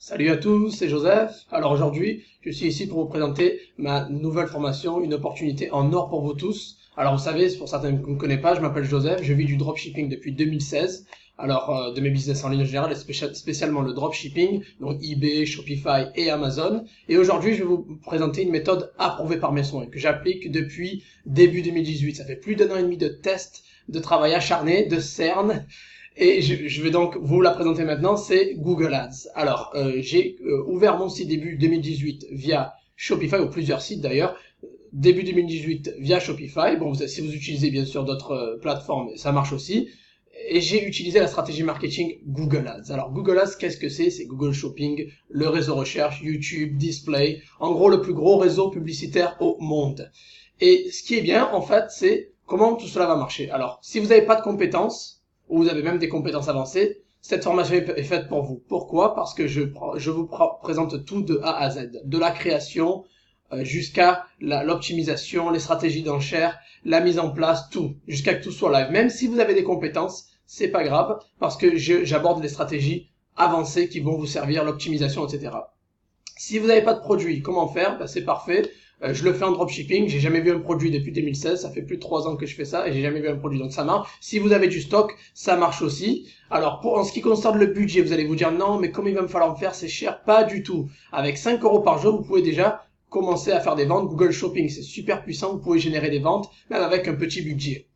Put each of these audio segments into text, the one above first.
Salut à tous, c'est Joseph. Alors aujourd'hui, je suis ici pour vous présenter ma nouvelle formation, une opportunité en or pour vous tous. Alors vous savez, pour certains qui ne me connaissent pas, je m'appelle Joseph, je vis du dropshipping depuis 2016. Alors de mes business en ligne en général, et spécialement le dropshipping, donc eBay, Shopify et Amazon. Et aujourd'hui, je vais vous présenter une méthode approuvée par mes soins que j'applique depuis début 2018. Ça fait plus d'un an et demi de tests, de travail acharné, de cernes. Et je vais donc vous la présenter maintenant, c'est Google Ads. Alors, j'ai ouvert mon site début 2018 via Shopify, ou plusieurs sites d'ailleurs, début 2018 via Shopify. Bon, si vous utilisez bien sûr d'autres plateformes, ça marche aussi. Et j'ai utilisé la stratégie marketing Google Ads. Alors, Google Ads, qu'est-ce que c'est? C'est Google Shopping, le réseau recherche, YouTube, Display, en gros le plus gros réseau publicitaire au monde. Et ce qui est bien, en fait, c'est comment tout cela va marcher. Alors, si vous n'avez pas de compétences, ou vous avez même des compétences avancées, cette formation est faite pour vous. Pourquoi? Parce que je vous présente tout de A à Z, de la création jusqu'à l'optimisation, les stratégies d'enchères, la mise en place, tout, jusqu'à que tout soit live. Même si vous avez des compétences, c'est pas grave, parce que j'aborde les stratégies avancées qui vont vous servir, l'optimisation, etc. Si vous n'avez pas de produit, comment faire? Ben, c'est parfait. Je le fais en dropshipping, j'ai jamais vu un produit depuis 2016, ça fait plus de 3 ans que je fais ça et j'ai jamais vu un produit, donc ça marche. Si vous avez du stock, ça marche aussi. Alors en ce qui concerne le budget, vous allez vous dire non, mais comme il va me falloir me faire, c'est cher. Pas du tout. Avec 5 € par jour, vous pouvez déjà commencer à faire des ventes. Google Shopping, c'est super puissant, vous pouvez générer des ventes, même avec un petit budget.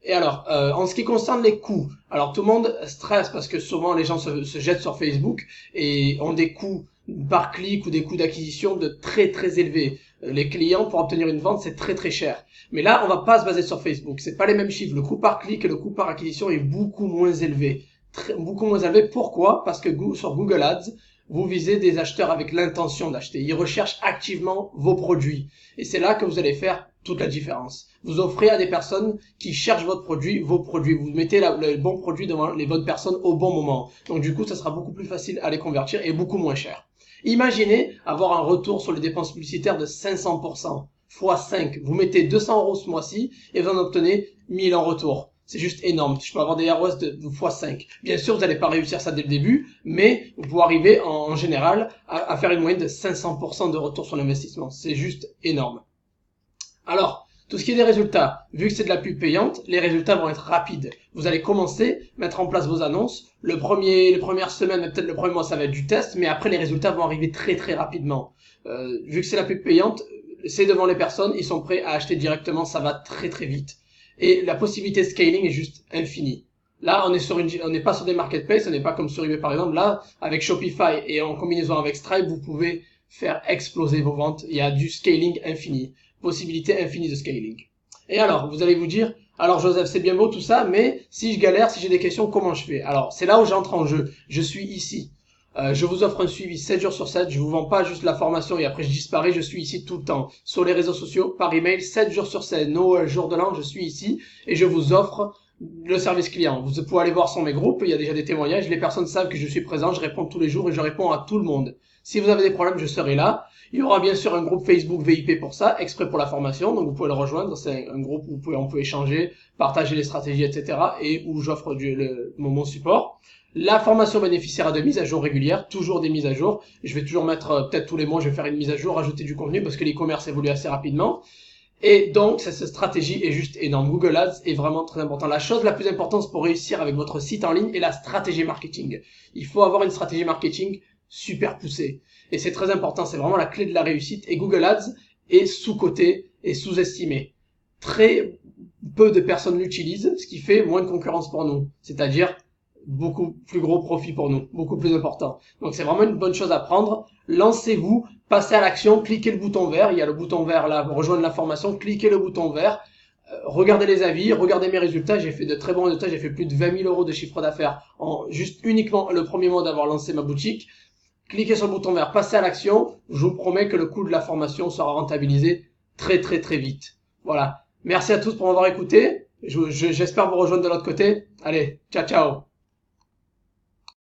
Et alors, en ce qui concerne les coûts, alors tout le monde stresse parce que souvent les gens se jettent sur Facebook et ont des coûts par clic ou des coûts d'acquisition de très élevés. Les clients, pour obtenir une vente, c'est très cher. Mais là, on va pas se baser sur Facebook. C'est pas les mêmes chiffres. Le coût par clic et le coût par acquisition est beaucoup moins élevé. Beaucoup moins élevé. Pourquoi? Parce que sur Google Ads, vous visez des acheteurs avec l'intention d'acheter. Ils recherchent activement vos produits. Et c'est là que vous allez faire toute la différence. Vous offrez à des personnes qui cherchent votre produit, vos produits. Vous mettez le bon produit devant les bonnes personnes au bon moment. Donc du coup, ça sera beaucoup plus facile à les convertir et beaucoup moins cher. Imaginez avoir un retour sur les dépenses publicitaires de 500%, x 5. Vous mettez 200 € ce mois-ci et vous en obtenez 1000 en retour. C'est juste énorme. Je peux avoir des ROS de x 5. Bien sûr, vous n'allez pas réussir ça dès le début, mais vous pouvez arriver en général à faire une moyenne de 500% de retour sur l'investissement. C'est juste énorme. Alors, tout ce qui est des résultats, vu que c'est de la pub payante, les résultats vont être rapides. Vous allez commencer, mettre en place vos annonces. Les premières semaines, peut-être le premier mois, ça va être du test, mais après les résultats vont arriver très rapidement. Vu que c'est la pub payante, c'est devant les personnes, ils sont prêts à acheter directement, ça va très vite. Et la possibilité de scaling est juste infinie. Là, on n'est pas sur des marketplaces, on n'est pas comme sur eBay par exemple. Là, avec Shopify et en combinaison avec Stripe, vous pouvez faire exploser vos ventes. Il y a du scaling infini. Possibilité infinie de scaling. Et alors, vous allez vous dire, alors Joseph, c'est bien beau tout ça, mais si je galère, si j'ai des questions, comment je fais? Alors, c'est là où j'entre en jeu. Je suis ici. Je vous offre un suivi 7 jours sur 7. Je vous vends pas juste la formation et après je disparais. Je suis ici tout le temps. Sur les réseaux sociaux, par email, 7 jours sur 7. Noël, jour de l'an, je suis ici et je vous offre le service client. Vous pouvez aller voir sur mes groupes. Il y a déjà des témoignages. Les personnes savent que je suis présent. Je réponds tous les jours et je réponds à tout le monde. Si vous avez des problèmes, je serai là. Il y aura bien sûr un groupe Facebook VIP pour ça, exprès pour la formation, donc vous pouvez le rejoindre. C'est un groupe où on peut échanger, partager les stratégies, etc. et où j'offre mon support. La formation bénéficiaire de mise à jour régulière, toujours des mises à jour. Je vais toujours mettre, peut-être tous les mois, je vais faire une mise à jour, rajouter du contenu parce que l'e-commerce évolue assez rapidement. Et donc, cette stratégie est juste énorme. Google Ads est vraiment très important. La chose la plus importante pour réussir avec votre site en ligne est la stratégie marketing. Il faut avoir une stratégie marketing super poussée. Et c'est très important, c'est vraiment la clé de la réussite. Et Google Ads est sous-coté et sous-estimé. Très peu de personnes l'utilisent, ce qui fait moins de concurrence pour nous. C'est-à-dire beaucoup plus gros profit pour nous, beaucoup plus important. Donc c'est vraiment une bonne chose à prendre. Lancez-vous, passez à l'action, cliquez le bouton vert. Il y a le bouton vert là, rejoindre la formation, cliquez le bouton vert. Regardez les avis, regardez mes résultats. J'ai fait de très bons résultats, j'ai fait plus de 20 000 € de chiffre d'affaires en juste uniquement le premier mois d'avoir lancé ma boutique. Cliquez sur le bouton vert, passez à l'action. Je vous promets que le coût de la formation sera rentabilisé très vite. Voilà. Merci à tous pour m'avoir écouté. J'espère vous rejoindre de l'autre côté. Allez, ciao.